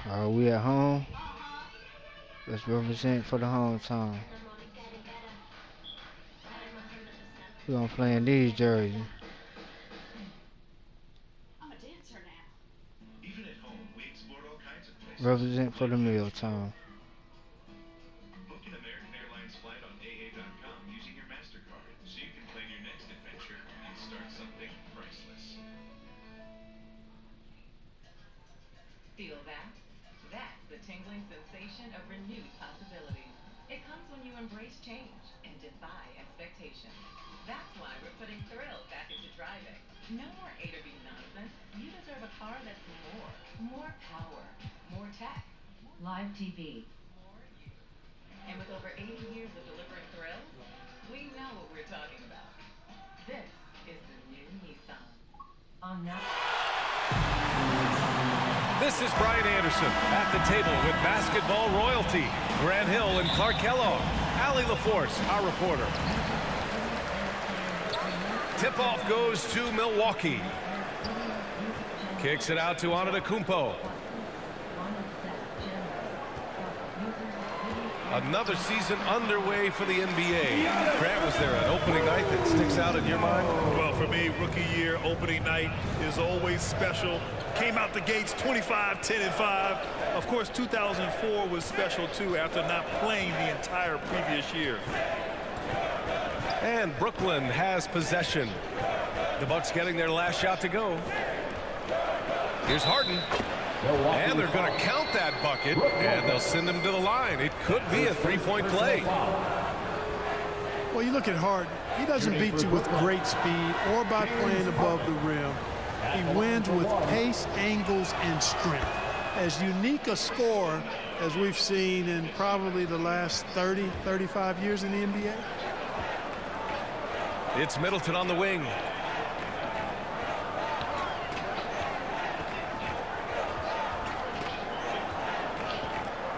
We at home. Let's represent for the hometown. We gonna play in these jerseys. Represent for the Milltown. Feel that? That's the tingling sensation of renewed possibilities. It comes when you embrace change and defy expectation. That's why we're putting thrill back into driving. No more A to B nonsense. You deserve a car that's more power, more tech. Live TV. And with over 80 years of delivering thrills, we know what we're talking about. This is the new Nissan. On now. This is Brian Anderson at the table with basketball royalty. Grant Hill and Clark Kellogg. Allie LaForce, our reporter. Tip-off goes to Milwaukee. Kicks it out to Antetokounmpo. Another season underway for the NBA. Grant, was there an opening night that sticks out in your mind? Well, for me, rookie year, opening night is always special. Came out the gates 25, 10, and 5. Of course, 2004 was special, too, after not playing the entire previous year. And Brooklyn has possession. The Bucks getting their last shot to go. Here's Harden. And they're going to count that bucket, and they'll send him to the line. It could be a three-point play. Well, you look at Harden. He doesn't beat you with great speed or by playing above the rim. He wins with pace, angles, and strength. As unique a scorer as we've seen in probably the last 30, 35 years in the NBA. It's Middleton on the wing.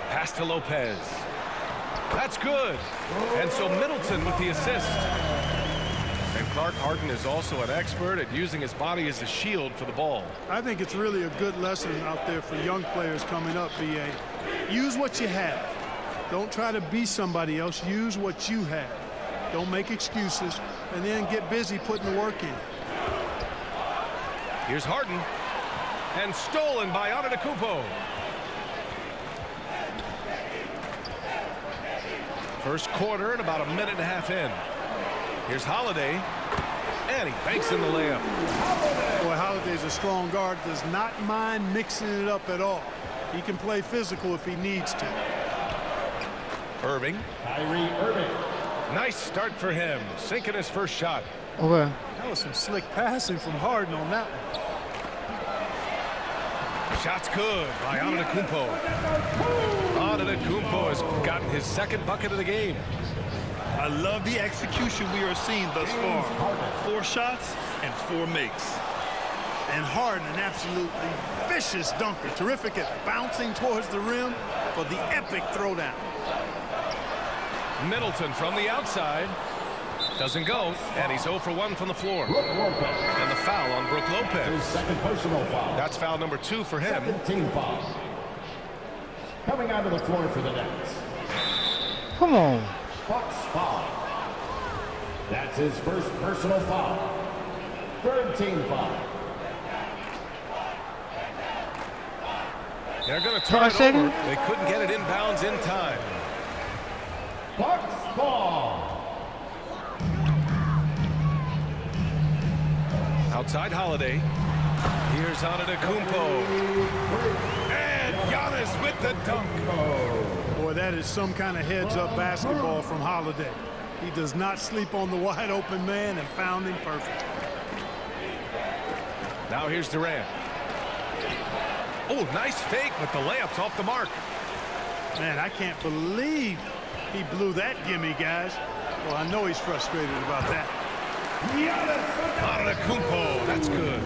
Pass to Lopez. That's good. And so Middleton with the assist. And Clark, Harden is also an expert at using his body as a shield for the ball. I think it's really a good lesson out there for young players coming up, B.A. Use what you have. Don't try to be somebody else. Use what you have. Don't make excuses. And then get busy putting the work in. Here's Harden. And stolen by Antetokounmpo. First quarter and about a minute and a half in. Here's Holiday. And he banks in the layup. Boy, Holiday's a strong guard. Does not mind mixing it up at all. He can play physical if he needs to. Irving. Kyrie Irving. Nice start for him. Sinking his first shot. Okay. That was some slick passing from Harden on that one. Shot's good by Antetokounmpo. Antetokounmpo has gotten his second bucket of the game. I love the execution we are seeing thus far. 4 shots and 4 makes. And Harden, an absolutely vicious dunker. Terrific at bouncing towards the rim for the epic throwdown. Middleton from the outside. Doesn't go, and he's 0 for 1 from the floor. And the foul on Brook Lopez. Second personal foul. That's foul number 2 for him. Second team foul. Coming onto the floor for the Nets. Come on. Bucks foul. That's his first personal foul. Third team foul. They're going to turn it over. They couldn't get it inbounds in time. Bucks ball. Outside Holiday. Here's Antetokounmpo. And Giannis with the dunk. Boy, that is some kind of heads-up basketball from Holiday. He does not sleep on the wide-open man and found him perfect. Now here's Durant. Oh, nice fake, but the layup's off the mark. Man, I can't believe he blew that gimme, guys. Well, I know he's frustrated about that. Antetokounmpo, that's good.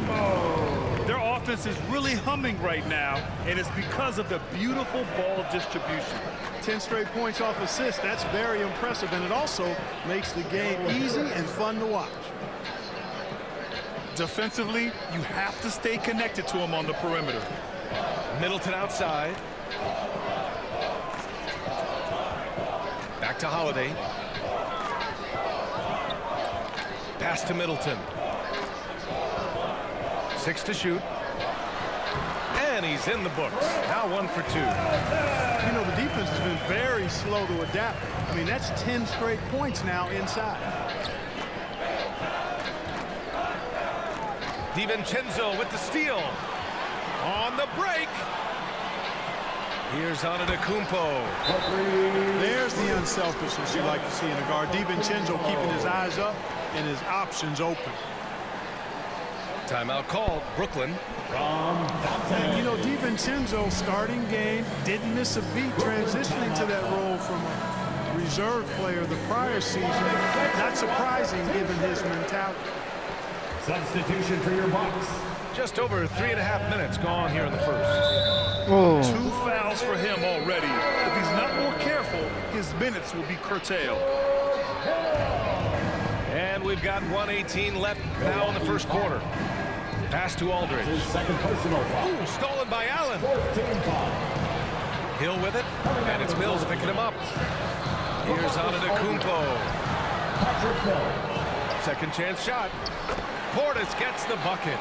Their offense is really humming right now, and it's because of the beautiful ball distribution. 10 straight points off assists. That's very impressive, and it also makes the game easy and fun to watch. Defensively, you have to stay connected to him on the perimeter. Middleton outside. Back to Holiday. Pass to Middleton. 6 to shoot. And he's in the books. Now 1 for 2. You know, the defense has been very slow to adapt. I mean, that's 10 straight points now inside. DiVincenzo with the steal. On the break. Here's Antetokounmpo. There's the unselfishness you like to see in a guard. DiVincenzo keeping his eyes up and his options open. Timeout called. Brooklyn. And, you know, DiVincenzo starting game didn't miss a beat transitioning to that role from a reserve player the prior season. Not surprising given his mentality. Substitution for your Bucks. Just over 3.5 minutes gone here in the first. Oh. 2 fouls for him already. If he's not more careful, his minutes will be curtailed. And we've got 1:18 left now in the first quarter. Pass to Aldridge. His second personal foul. Ooh, stolen by Allen. 4th team foul. Hill with it, and it's Mills picking him up. Here's Antetokounmpo. Patrick Hill. Second chance shot. Portis gets the bucket.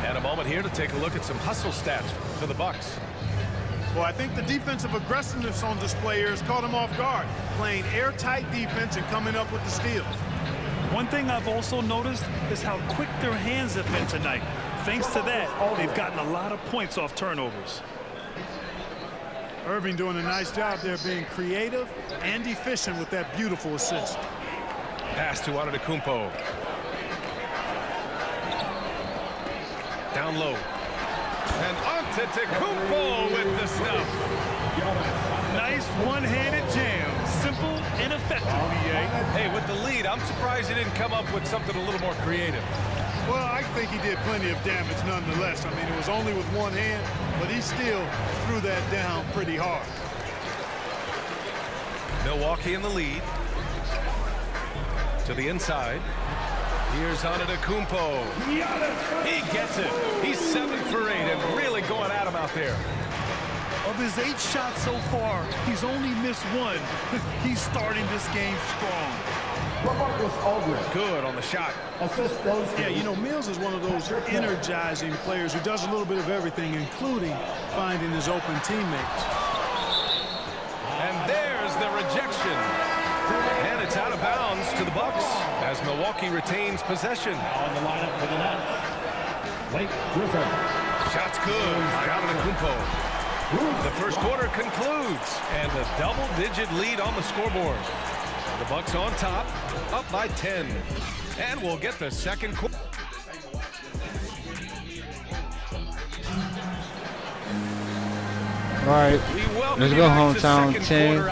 And a moment here to take a look at some hustle stats for the Bucks. Well, I think the defensive aggressiveness on display here has caught him off guard, playing airtight defense and coming up with the steals. One thing I've also noticed is how quick their hands have been tonight. Thanks to that, they've gotten a lot of points off turnovers. Irving doing a nice job there being creative and efficient with that beautiful assist. Pass to Antetokounmpo. Down low. And Antetokounmpo with the stuff. Nice one-handed jam. Simple and effective, B.A. Hey, with the lead, I'm surprised he didn't come up with something a little more creative. Well, I think he did plenty of damage nonetheless. I mean, it was only with one hand, but he still threw that down pretty hard. Milwaukee in the lead. To the inside. Here's Antetokounmpo. He gets it. He's 7 for 8 and really going at him out there. Of his 8 shots so far, he's only missed 1. He's starting this game strong. LaMarcus Aldridge. Good on the shot. Assist goes to Yeah, you know, Mills is one of those energizing players who does a little bit of everything, including finding his open teammates. And there's the rejection. And it's out of bounds to the Bucks as Milwaukee retains possession. on the lineup for the Nets. Blake Griffin. Shot's good by Antetokounmpo. The first quarter concludes, and a double-digit lead on the scoreboard. The Bucks on top, up by 10. And we'll get the second quarter. All right, let's go hometown team.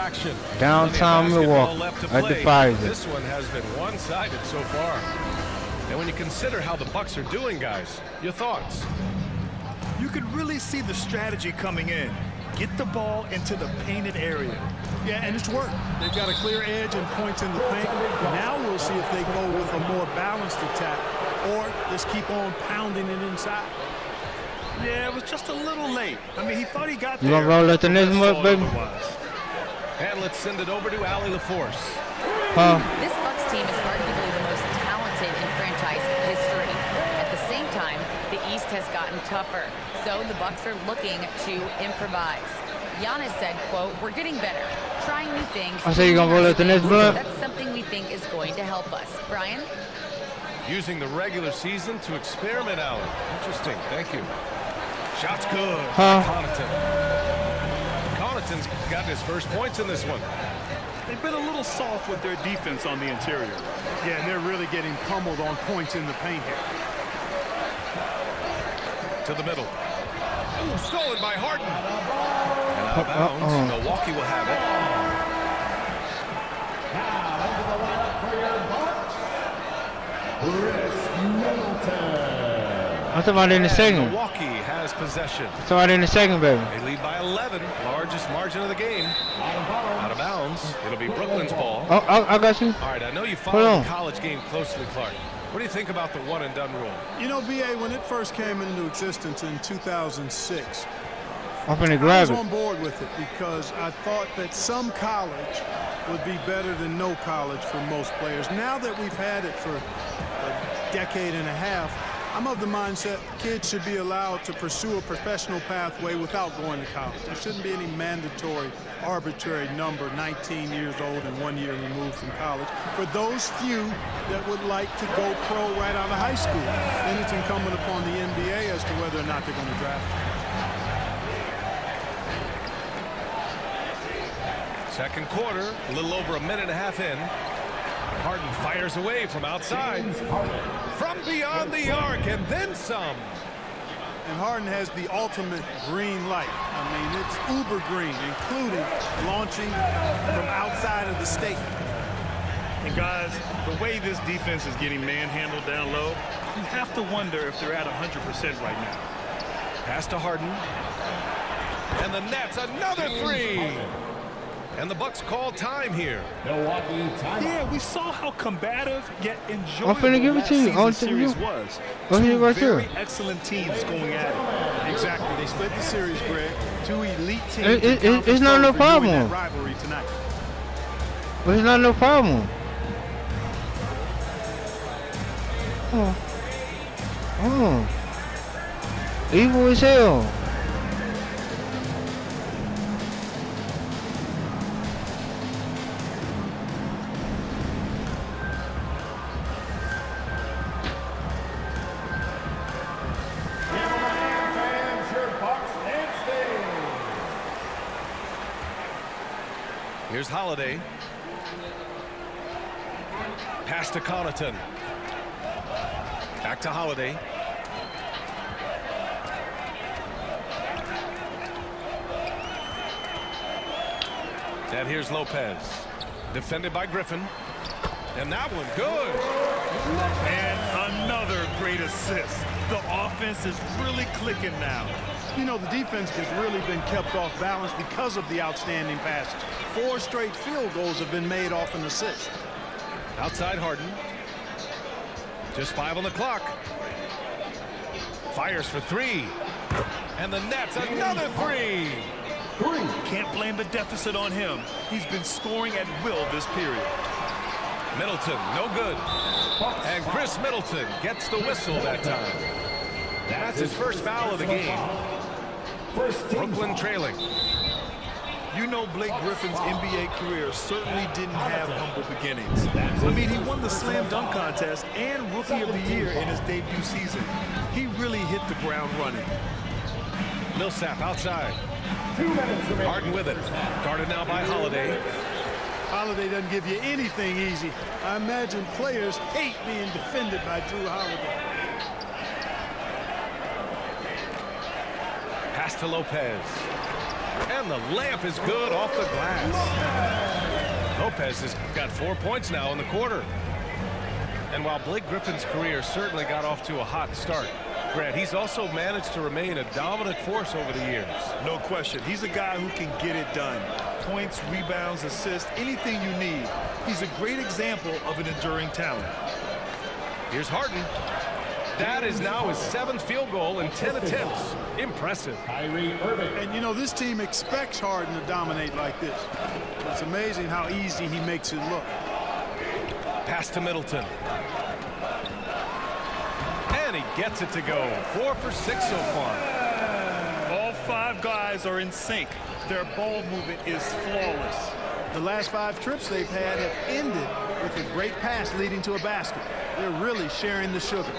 Downtown Milwaukee at the Pfizer. This one has been one-sided so far. And when you consider how the Bucks are doing, guys, your thoughts? You could really see the strategy coming in. Get the ball into the painted area. Yeah, and it's worked. They've got a clear edge and points in the paint. Now we'll see if they go with a more balanced attack or just keep on pounding it inside. Yeah, it was just a little late. I mean, he thought he got You there. gonna roll at the next but one, baby? otherwise. And let's send it over to Allie LaForce. Huh? This Bucks team is arguably the most talented in franchise history. At the same time, the East has gotten tougher, so the Bucks are looking to improvise. Giannis said, quote, "We're getting better, trying new things." I say you gonna roll at the next block? That's something we think is going to help us. Brian? Using the regular season to experiment, Allen. Interesting. Thank you. Shot's good. Huh? Connaughton. Connaughton's gotten his first points in this one. They've been a little soft with their defense on the interior. Yeah, and they're really getting pummeled on points in the paint here. To the middle. Ooh, stolen by Harden. And out of bounds. Milwaukee will have it. Now into the lineup for your Bucks. Chris Middleton. I'm talking about in the second. Milwaukee has possession. I'm talking about in the second, baby. They lead by 11. Largest margin of the game. Out of bounds. It'll be Brooklyn's ball. Oh, I got you. All right, I know you Hold follow on. the college game closely, Clark. What do you think about the one-and-done rule? You know, BA, when it first came into existence in 2006, I'm finna I grab was it. on board with it because I thought that some college would be better than no college for most players. Now that we've had it for a decade and a half, I'm of the mindset kids should be allowed to pursue a professional pathway without going to college. There shouldn't be any mandatory, arbitrary number, 19 years old and 1 year removed from college. For those few that would like to go pro right out of high school, then it's incumbent upon the NBA as to whether or not they're going to draft them. Second quarter, a little over a minute and a half in. Harden fires away from outside. From beyond the arc and then some. And Harden has the ultimate green light. I mean, it's uber green, including launching from outside of the state. And guys, the way this defense is getting manhandled down low, you have to wonder if they're at 100% right now. Pass to Harden. And the Nets, another three. And the Bucks call time here. Milwaukee timeout. Yeah, we saw how combative yet enjoyable I'm finna give it last to you. season's I'll tell you. series was. Go ahead, right there. Very excellent teams going at it. Exactly. They split the series, Greg. Two elite teams. It's not no problem. That rivalry tonight. But it's not no problem. Evil as hell. Fans, your Bucks and Sting. Here's Holiday. Pass to Connaughton. Back to Holiday. And here's Lopez. Defended by Griffin. And that one good. And another great assist. The offense is really clicking now. You know, the defense has really been kept off balance because of the outstanding passes. 4 straight field goals have been made off an assist. Outside Harden. Just 5 on the clock. Fires for 3. And the Nets, another 3. Can't blame the deficit on him. He's been scoring at will this period. Middleton, no good. And Chris Middleton gets the whistle that time. That's his first foul of the game. Brooklyn trailing. You know, Blake Griffin's NBA career certainly didn't have humble beginnings. I mean, he won the slam dunk contest and Rookie of the Year in his debut season. He really hit the ground running. Millsap outside. Harden with it. Guarded now by Holiday. Holiday doesn't give you anything easy. I imagine players hate being defended by Drew Holiday. Pass to Lopez. And the layup is good off the glass. Lopez has got 4 points now in the quarter. And while Blake Griffin's career certainly got off to a hot start, Grant, he's also managed to remain a dominant force over the years. No question. He's a guy who can get it done. Points, rebounds, assists, anything you need. He's a great example of an enduring talent. Here's Harden. That is now his 7th field goal in 10 attempts. Impressive. Kyrie Irving. And, you know, this team expects Harden to dominate like this. It's amazing how easy he makes it look. Pass to Middleton. And he gets it to go. 4 for 6 so far. All 5 guys are in sync. Their ball movement is flawless. The last 5 trips they've had have ended with a great pass leading to a basket. They're really sharing the sugar.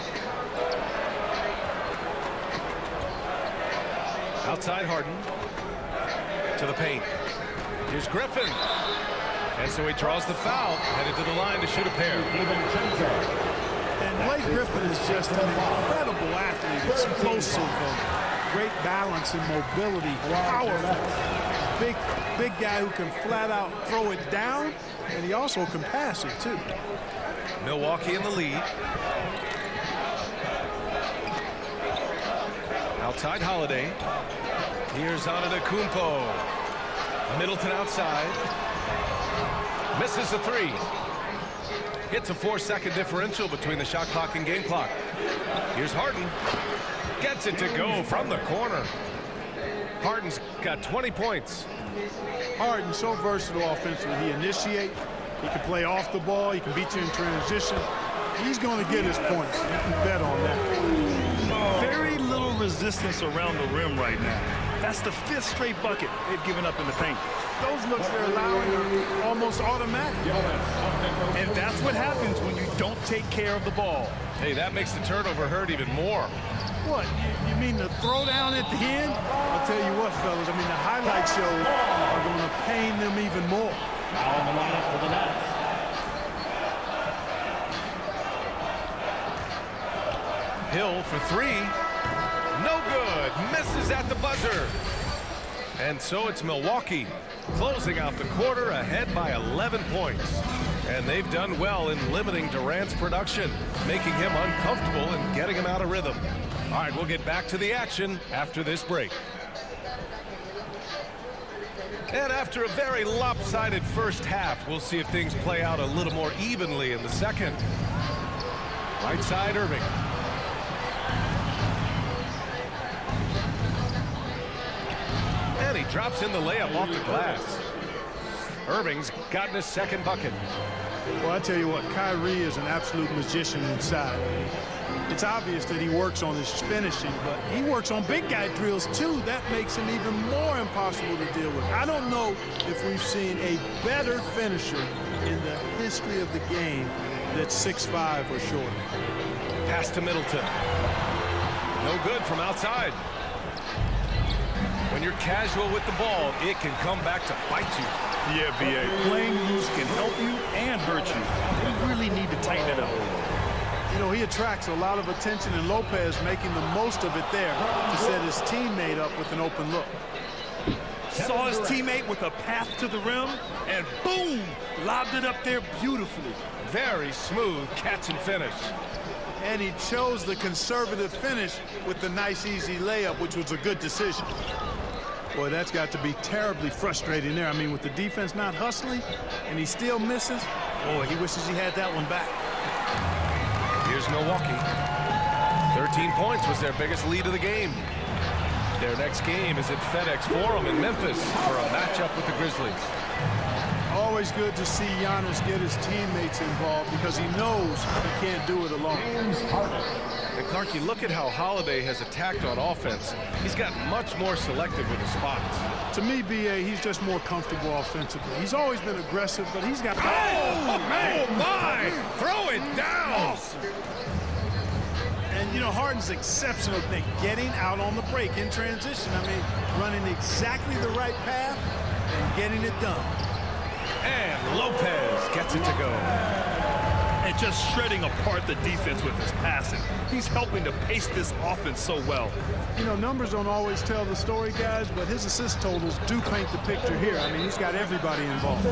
Outside Harden. To the paint. Here's Griffin. And so he draws the foul. Headed to the line to shoot a pair. And Blake Griffin is just an incredible athlete. Explosive, great balance and mobility, powerful. Big guy who can flat out throw it down, and he also can pass it too. Milwaukee in the lead. Outside Holiday. Here's Antetokounmpo. Middleton outside. Misses the 3. Hits a 4-second differential between the shot clock and game clock. Here's Harden. Gets it to go from the corner. Harden's got 20 points. Harden, so versatile offensively. He initiates, he can play off the ball, he can beat you in transition. He's going to get his points. You can bet on that. Very little resistance around the rim right now. That's the 5th straight bucket they've given up in the paint. Those looks they're allowing are almost automatic. And that's what happens when you don't take care of the ball. Hey, that makes the turnover hurt even more. What? You mean the throwdown at the end? I'll tell you what, fellas. I mean, the highlight shows are going to pain them even more. Now on the lineup for the Nets. Hill for 3. No good. Misses at the buzzer. And so it's Milwaukee closing out the quarter ahead by 11 points. And they've done well in limiting Durant's production, making him uncomfortable and getting him out of rhythm. All right, we'll get back to the action after this break. And after a very lopsided first half, we'll see if things play out a little more evenly in the second. Right side, Irving. And he drops in the layup off the glass. Irving's gotten his second bucket. Well, I tell you what, Kyrie is an absolute magician inside. It's obvious that he works on his finishing, but he works on big guy drills too. That makes him even more impossible to deal with. I don't know if we've seen a better finisher in the history of the game that's 6'5" or shorter. Pass to Middleton. No good from outside. When you're casual with the ball, it can come back to bite you. Yeah, B.A. Playing loose can help you and hurt you. You really need to tighten it up. You know, he attracts a lot of attention, and Lopez making the most of it there to set his teammate up with an open look. Saw his teammate with a path to the rim, and boom, lobbed it up there beautifully. Very smooth catch and finish. And he chose the conservative finish with the nice, easy layup, which was a good decision. Boy, that's got to be terribly frustrating there. I mean, with the defense not hustling, and he still misses, boy, he wishes he had that one back. Here's Milwaukee. 13 points was their biggest lead of the game. Their next game is at FedEx Forum in Memphis for a matchup with the Grizzlies. Always good to see Giannis get his teammates involved because he knows he can't do it alone. And Clarkie, look at how Holiday has attacked on offense. He's gotten much more selective with his spots. To me, B.A., he's just more comfortable offensively. He's always been aggressive, but he's got... Oh, man! Oh, my! Throw it down! Awesome. And, you know, Harden's exceptional at getting out on the break in transition. I mean, running exactly the right path and getting it done. And Lopez gets it to go. And just shredding apart the defense with his passing. He's helping to pace this offense so well. You know, numbers don't always tell the story, guys, but his assist totals do paint the picture here. I mean, he's got everybody involved.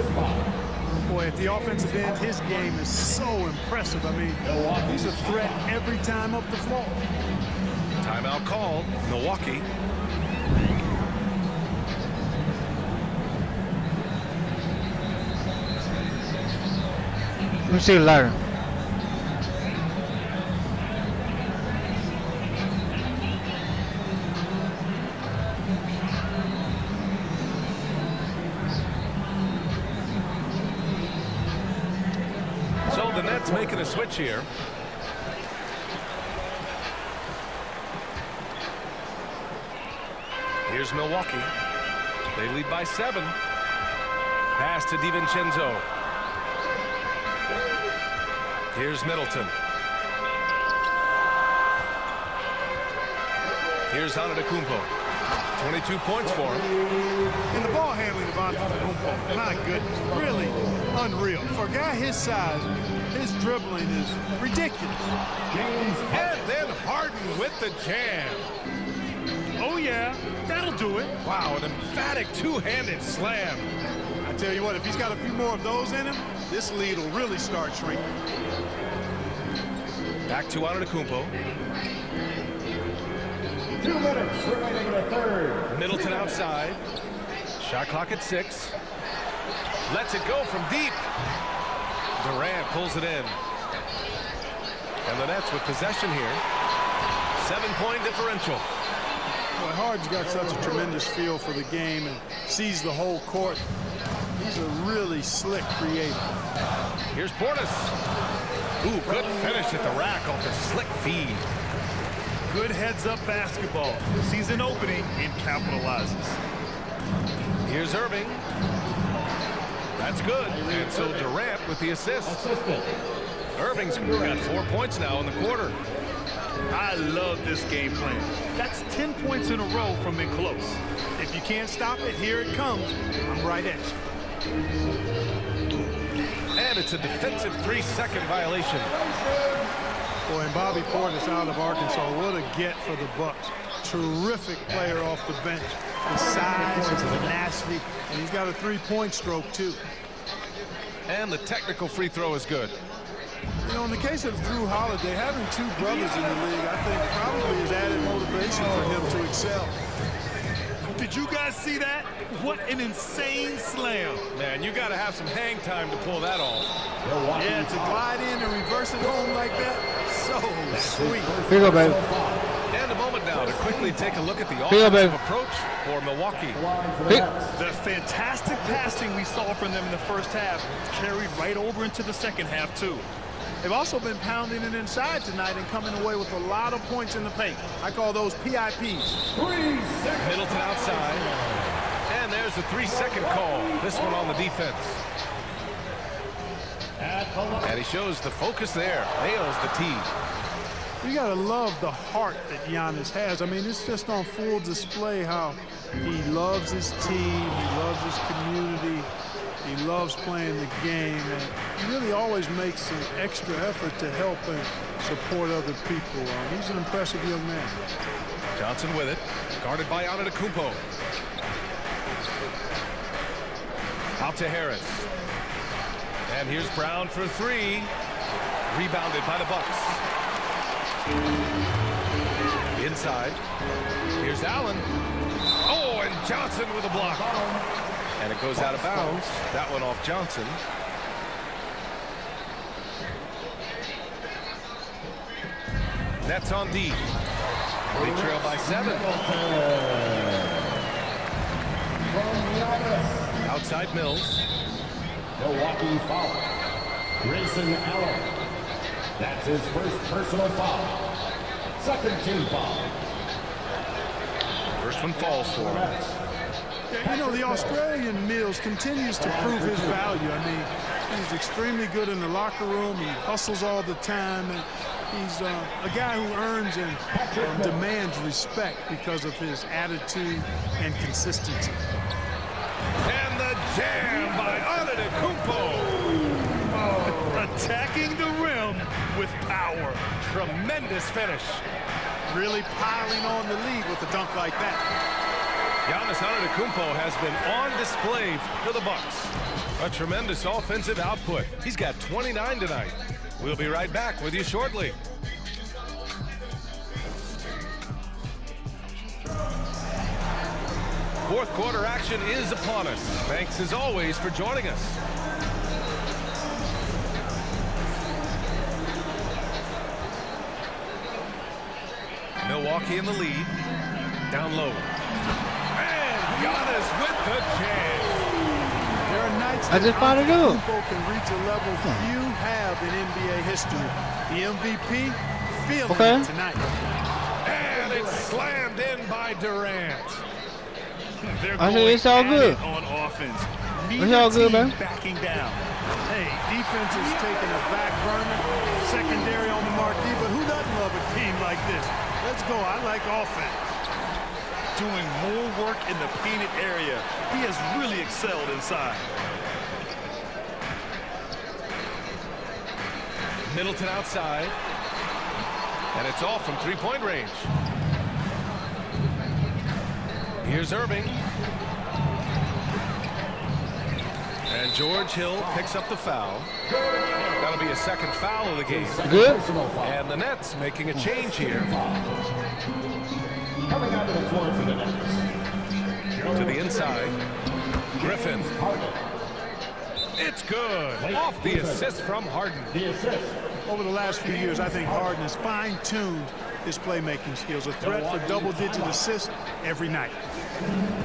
Boy, at the offensive end, his game is so impressive. I mean, he's a threat every time up the floor. Timeout called. Milwaukee. Let me see the ladder. So the Nets making a switch here. Here's Milwaukee. They lead by 7. Pass to DiVincenzo. Here's Middleton. Here's Antetokounmpo. 22 points for him. And the ball handling of Antetokounmpo, my goodness, really unreal. For a guy his size, his dribbling is ridiculous. And then Harden with the jam. Oh, yeah, that'll do it. Wow, an emphatic two-handed slam. I tell you what, if he's got a few more of those in him, this lead will really start shrinking. Back to Antetokounmpo. 2 minutes remaining in the third. Middleton outside. Shot clock at 6. Lets it go from deep. Durant pulls it in. And the Nets with possession here. 7-point differential. Well, Harden's got such a tremendous feel for the game and sees the whole court. He's a really slick creator. Here's Portis. Ooh, good finish at the rack off the slick feed. Good heads-up basketball. Sees an opening and capitalizes. Here's Irving. That's good. And so Durant with the assist. Irving's got 4 points now in the quarter. I love this game plan. That's 10 points in a row from in close. If you can't stop it, here it comes. I'm right at you. And it's a defensive 3-second violation. Boy, and Bobby Portis out of Arkansas, what a get for the Bucks. Terrific player off the bench. The size, his tenacity, and he's got a three-point stroke, too. And the technical free throw is good. You know, in the case of Drew Holiday, having two brothers in the league, I think probably has added motivation for him to excel. Did you guys see that? What an insane slam. Man, you got to have some hang time to pull that off. Yeah, to glide in and reverse it home like that, so sweet. Here you go, baby. And a moment now to quickly take a look at the Here you go, offensive baby. approach for Milwaukee. The fantastic passing we saw from them in the first half carried right over into the second half, too. They've also been pounding it inside tonight and coming away with a lot of points in the paint. I call those PIPs. Middleton outside. And there's the 3-second call. This one on the defense. And he shows the focus there. Nails the tee. You gotta love the heart that Giannis has. I mean, it's just on full display how he loves his team, he loves his community, he loves playing the game, and he really always makes an extra effort to help and support other people. He's an impressive young man. Johnson with it, guarded by Antetokounmpo. Out to Harris. And here's Brown for three. Rebounded by the Bucks. Inside. Here's Allen. Oh, and Johnson with a block. And it goes out of bounds. That one off Johnson. Nets on D. They trail by 7. Outside Mills. Milwaukee foul. Grayson Allen. That's his first personal foul. Second team foul. First one falls for him. You know, the Australian Mills continues to prove his value. I mean, he's extremely good in the locker room. He hustles all the time. And he's a guy who earns and demands respect because of his attitude and consistency. And the jam by Antetokounmpo. Attacking the rim with power. Tremendous finish. Really piling on the lead with a dunk like that. Giannis Antetokounmpo has been on display for the Bucks. A tremendous offensive output. He's got 29 tonight. We'll be right back with you shortly. Fourth quarter action is upon us. Thanks as always for joining us. Milwaukee in the lead. Down low. And Giannis with the jam. There are nights I just found it out. Antetokounmpo can reach a level few have in NBA history. The MVP feeling it tonight. And it's slammed in by Durant. They're I going said it's all at good. it on offense. It's all good, man. Backing down. Hey, defense is taking a back burner, secondary on the marquee, but who doesn't love a team like this? Let's go. I like offense. Doing more work in the painted area. He has really excelled inside. Middleton outside. And it's off from three-point range. Here's Irving. And George Hill picks up the foul. That'll be a second foul of the game. Good. And the Nets making a change here. Coming out to the floor for the Nets. To the inside. Griffin. It's good. Off the assist from Harden. The assist. Over the last few years, I think Harden has fine-tuned his playmaking skills. A threat for double-digit assists every night.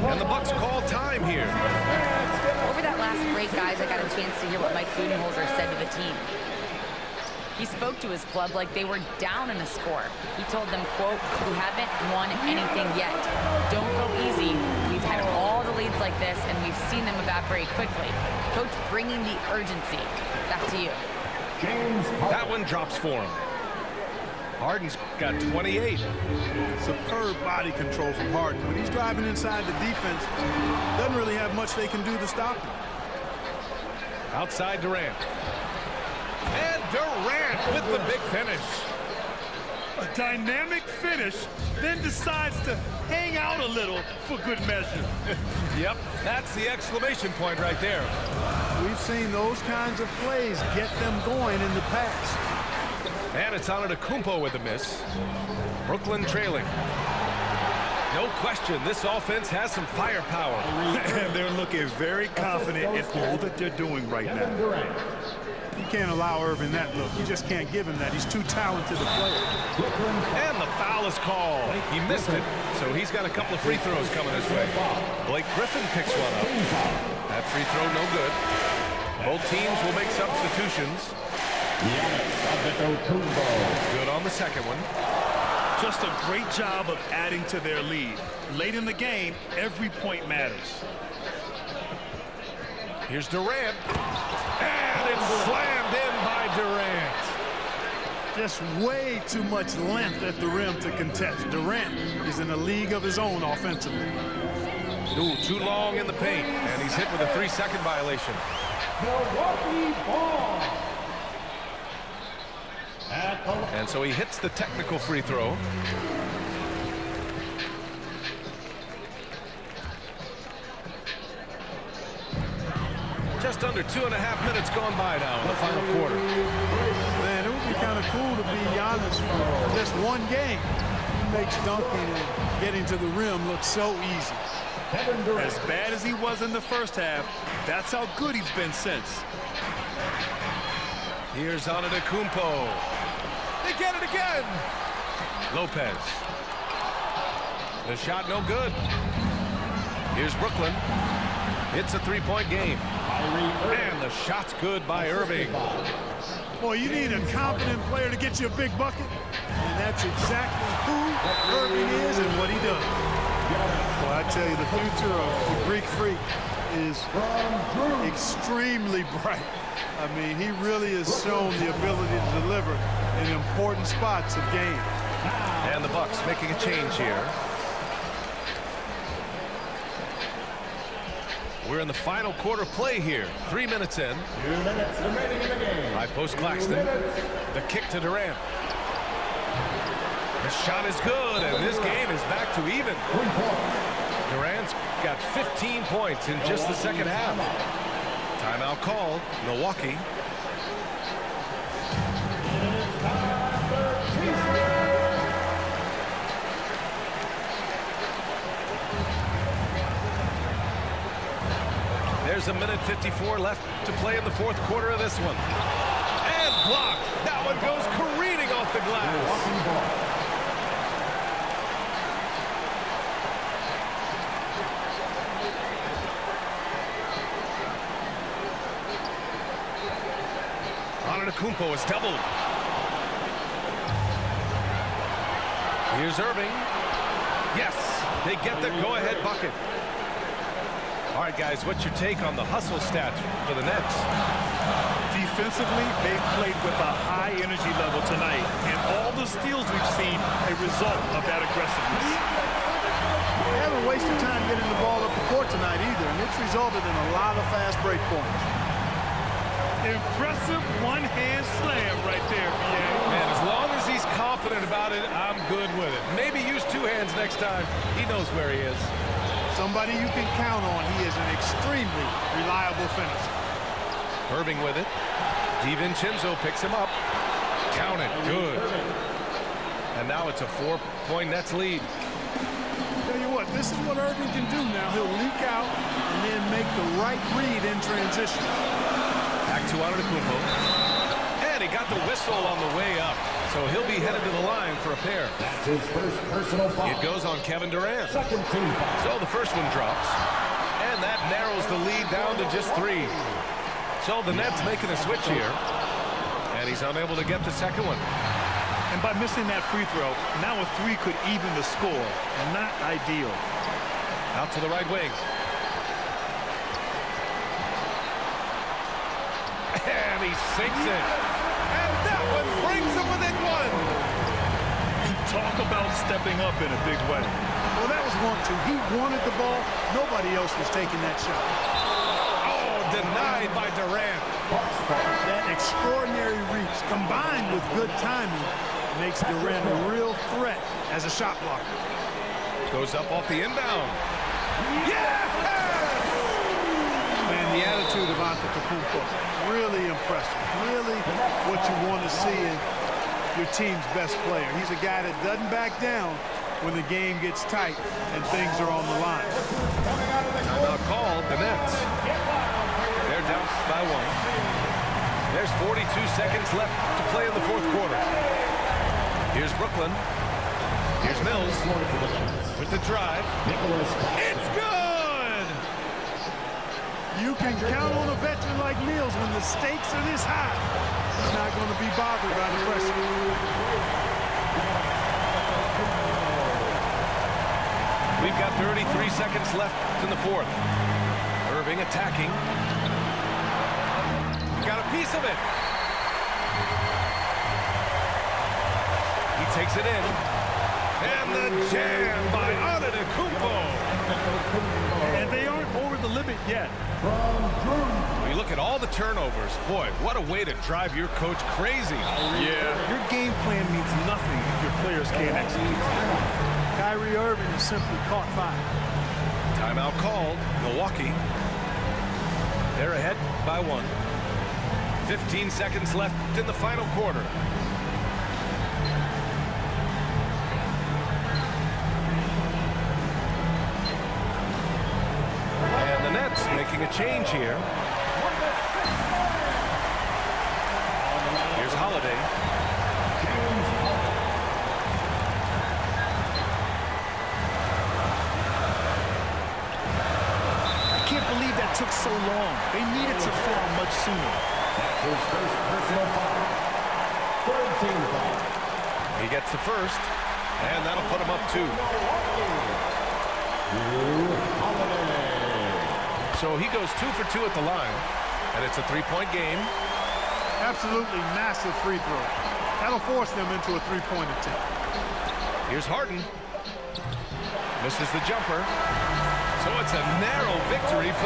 And the Bucks call time here. Over that last break, guys, I got a chance to hear what Mike Budenholzer said to the team. He spoke to his club like they were down in a score. He told them, quote, "We haven't won anything yet. Don't go easy. We've had all the leads like this, and we've seen them evaporate quickly." Coach bringing the urgency. Back to you. That one drops for him. Harden's got 28. Superb body control from Harden. When he's driving inside the defense, doesn't really have much they can do to stop him. Outside Durant. And Durant with the big finish. A dynamic finish, then decides to hang out a little for good measure. Yep, that's the exclamation point right there. We've seen those kinds of plays get them going in the past. And it's Antetokounmpo with a miss. Brooklyn trailing. No question, this offense has some firepower. And they're looking very confident in all that they're doing right now. You can't allow Irving that look. You just can't give him that. He's too talented a player. And the foul is called. He missed it, so he's got a couple of free throws coming his way. Blake Griffin picks one up. That free throw no good. Both teams will make substitutions. Good on the second one. Just a great job of adding to their lead. Late in the game, every point matters. Here's Durant. And it's slammed in by Durant. Just way too much length at the rim to contest. Durant is in a league of his own offensively. Ooh, too long in the paint. And he's hit with a 3-second violation. And so he hits the technical free throw. Just under 2.5 minutes gone by now in the final quarter. Man, it would be kind of cool to be Giannis for just one game. He makes dunking and getting to the rim look so easy. As bad as he was in the first half, that's how good he's been since. Here's Antetokounmpo. They get it again. Lopez. The shot no good. Here's Brooklyn. It's a three-point game. And the shot's good by Irving. Boy, you need a confident player to get you a big bucket. And that's exactly who Irving is and what he does. Well, I tell you, the future of the Greek Freak is extremely bright. I mean, he really has shown the ability to deliver in important spots of game. And the Bucks making a change here. We're in the final quarter play here. 3 minutes in. 2 minutes remaining in the game. High post Claxton. The kick to Durant. The shot is good, and this game is back to even. Durant's got 15 points in just the second half. Timeout called. Milwaukee. There's 1:54 left to play in the fourth quarter of this one. And blocked. That one goes careening off the glass. Antetokounmpo is doubled. Here's Irving. Yes, they get the go-ahead bucket. All right, guys, what's your take on the hustle stats for the Nets? Defensively, they've played with a high energy level tonight, and all the steals we've seen a result of that aggressiveness. They haven't wasted time getting the ball up the court tonight either, and it's resulted in a lot of fast break points. Impressive one-hand slam right there, BA. Man, as long as he's confident about it, I'm good with it. Maybe use two hands next time. He knows where he is. Somebody you can count on. He is an extremely reliable finisher. Irving with it. DiVincenzo picks him up. Count it. Good. And now it's a 4-point Nets lead. Tell you what, this is what Irving can do now. He'll leak out and then make the right read in transition. Back to Antetokounmpo. And he got the whistle on the way up. So he'll be headed to the line for a pair. That's his first personal foul. It goes on Kevin Durant. Second team foul. So the first one drops. And that narrows the lead down to just 3. So the Nets making a switch here. And he's unable to get the second one. And by missing that free throw, now a 3 could even the score. Not ideal. Out to the right wing. And he sinks it. And that one brings him within 1. Talk about stepping up in a big way. Well, that was 1-2. He wanted the ball. Nobody else was taking that shot. Oh, denied by Durant. That extraordinary reach combined with good timing makes Durant a real threat as a shot blocker. Goes up off the inbound. Yes! Man, the attitude of Antetokounmpo, really impressive. Really what you want to see in your team's best player. He's a guy that doesn't back down when the game gets tight and things are on the line. Timeout called. The Nets. They're down by 1. There's 42 seconds left to play in the fourth quarter. Here's Brooklyn. Here's Mills with the drive. It's good! You can count on a veteran like Mills when the stakes are this high. He's not going to be bothered by the pressure. We've got 33 seconds left in the fourth. Irving attacking. Got a piece of it. He takes it in. And the jam by Antetokounmpo. And they aren't over the limit yet. When you look at all the turnovers, boy, what a way to drive your coach crazy. Yeah. Your game plan means nothing if your players can't execute. Kyrie Irving is simply caught fire. Timeout called. Milwaukee. They're ahead by 1. 15 seconds left in the final quarter. And the Nets making a change here. Here's Holiday. I can't believe that took so long. They needed to foul much sooner. That's his first personal foul. Third team foul. He gets the first, and that'll put him up 2. So he goes 2 for 2 at the line, and it's a 3-point game. Absolutely massive free throw. That'll force them into a 3-point attempt. Here's Harden. Misses the jumper. So it's a narrow victory for the